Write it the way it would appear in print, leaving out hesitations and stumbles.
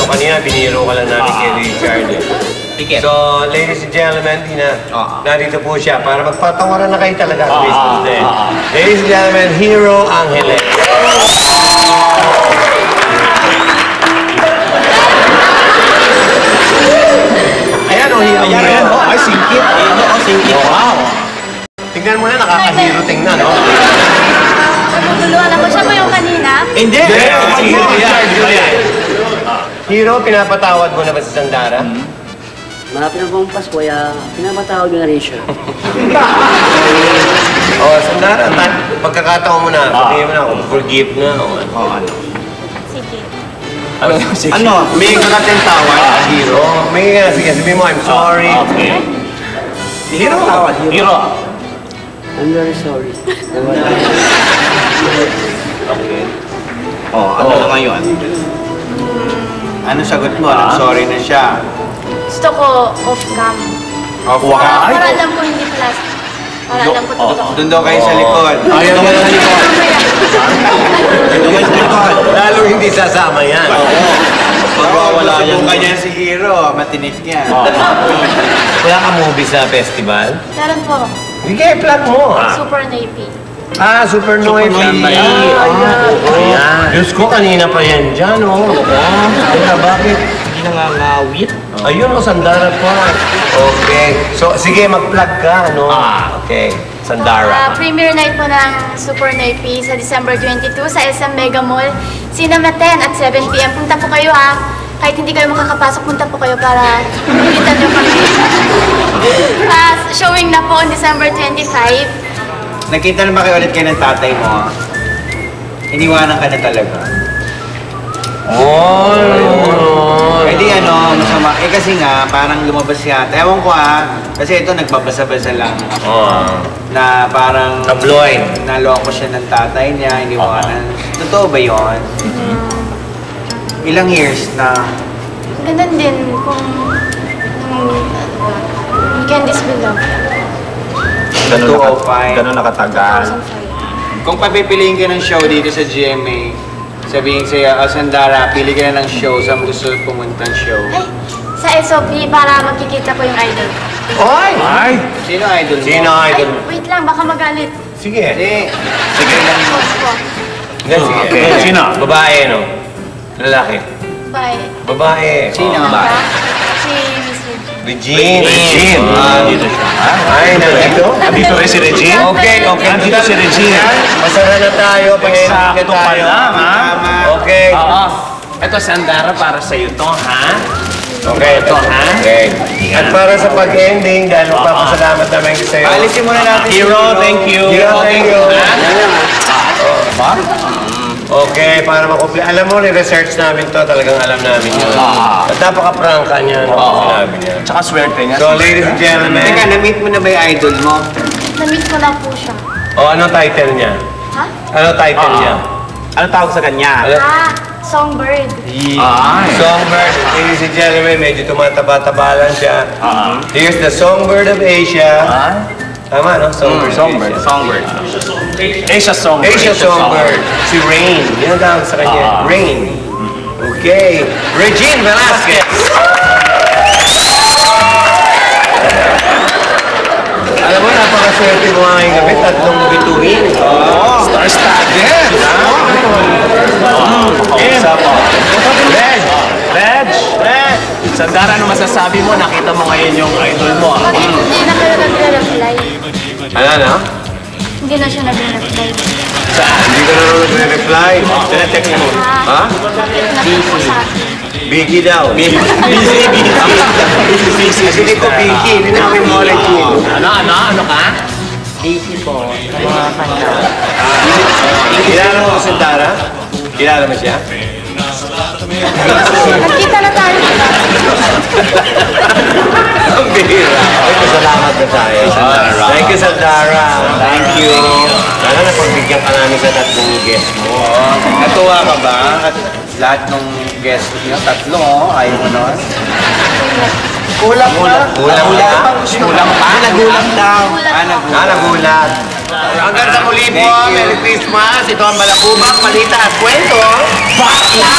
kanina, biniro ka lang namin kay Richard. So, ladies and gentlemen, narito po siya para magpatawaran na kayo talaga sa Facebook din. Ladies and gentlemen, Hero Angeles. Ayan o, Hero. Ayan o, ay singkit. Wow. Tingnan mo na, nakaka-hero tingnan, no? Naguguluhan ako. Siya ba yung kanina? Hindi. Hero, pinapatawad mo na ba si Sandara? Malapit na pong Pasko, kaya pinapatawag na rin siya. Sandara, pagkakataon mo na, sabihin mo na kung forgive na o ano. Sige. Ano? May kakating tawad, Hero. Sige, sabihin mo, I'm sorry. Okay. Hero tawad, Hero. I'm very sorry. Okay. Ano na ngayon? Ano sagot mo? Sorry na siya. Gusto ko off-cam. Off-cam? Para alam ko hindi plastic. Para alam ko totoo. Doon daw kayo sa likod. Ayaw mo sa likod. Doon kayo sa likod. Lalo hindi sasama yan. Pagwawala yan. Kung kanya si Hero, matinik yan. Wala ka movie sa festival? Meron po. Sige, plug mo. Super navy. Super Noy. Ayan. Diyos ko, kanina pa yan dyan, Kaya bakit? Hindi nangangawit. Ayun, Sandara pa. Okay. So, sige, mag-plug ka, Okay. Sandara. Premiere night po ng Super Navy sa December 22 sa SM Mega Mall. Cinema 10 at 7 p.m. Punta po kayo, Kahit hindi kayo makakapasok, punta po kayo para pilitan nyo kami. Showing na po on December 25. Nakita na ba kayo ulit kayo ng tatay mo? Iniwanan ka na talaga. Pwede masama. Kasi nga, parang lumabas yata. Ewan ko kasi ito nagbabasa-basa lang. Na parang tabloid. Naloko siya ng tatay niya, iniwanan. Totoo ba yun? Ilang years na? Ganun din kung Candice Villamia. Ganun nakatagal. 2005. Kung papipiliin ka ng show dito sa GMA, sabihin sa'yo, Sandara, pili ka na ng show, saan gusto pumunta ng show? Ay, sa SOP para makikita ko yung idol. Ay! Sino idol mo? Sino idol? Ay, wait lang, baka magalit. Sige. Sige lang. Boss ko. Sige. Sino? Babae, no? Lalaki? Bye. Babae. Sino? Si Miss Regine. Dito siya. Ay, nandito? Dito rin si Regine? Okay. Nandito si Regine. Masara na tayo. Eksakto pa lang, Okay. Ito, Sandara, para sa'yo to, Okay, ito, Okay. At para sa pag-ending, dahil magpapasalamat namin sa'yo. Alisin muna natin. Hero, thank you. Hero, thank you. Okay, para makumple. Alam mo, ni-research namin to. Talagang alam namin yun. At napaka-prangka niya, sinabi niya. Tsaka swerte niya. So, ladies and gentlemen. Teka, na-meet mo na ba yung idol mo? Na-meet ko na po siya. Ano title niya? Ha? Ano title niya? Ano tawag sa kanya? Songbird. Songbird. Ladies and gentlemen, medyo tumataba-taba lang siya. Here's the Songbird of Asia. Tama, no? Songbird. Asia Songbird. Asia Songbird. Si Rain. Yan ang tawag sa kanya. Rain. Okay. Regine Velasquez. Alam mo, napakaswerte mo ngayong gabi. Tatlong bituin. Star-studded. Reg. Sandara, ano masasabi mo? Nakita mo ngayon yung idol mo. Bakit hindi na kayo nagre-reply? Ano? Hindi na siya nagre-reply. Saan? Hindi ka na nagre-reply. Tine-text mo. Ha? Bakit na po sa akin? Biggie daw. Busy. Kasi dito, Biggie. Hindi namin knowledge yun. Ano ka? Busy po sa mga kanta. Kilala mo si Sandara? Kilala mo siya? Nagkita na tayo. Ang bihira. Ay, pasalamat na tayo. Thank you, Sandara. Thank you. Sana napagbigyan ka namin sa tatlong guest mo. Natuwa ka ba? At lahat ng guest niyo, tatlo, ayaw mo nun? Kulang pa. Kulang pa? Nagulat daw. Nagulat. Hanggang sa muli po, Merry Christmas. Ito ang Balakubak, Malita at Kwento. Bakla!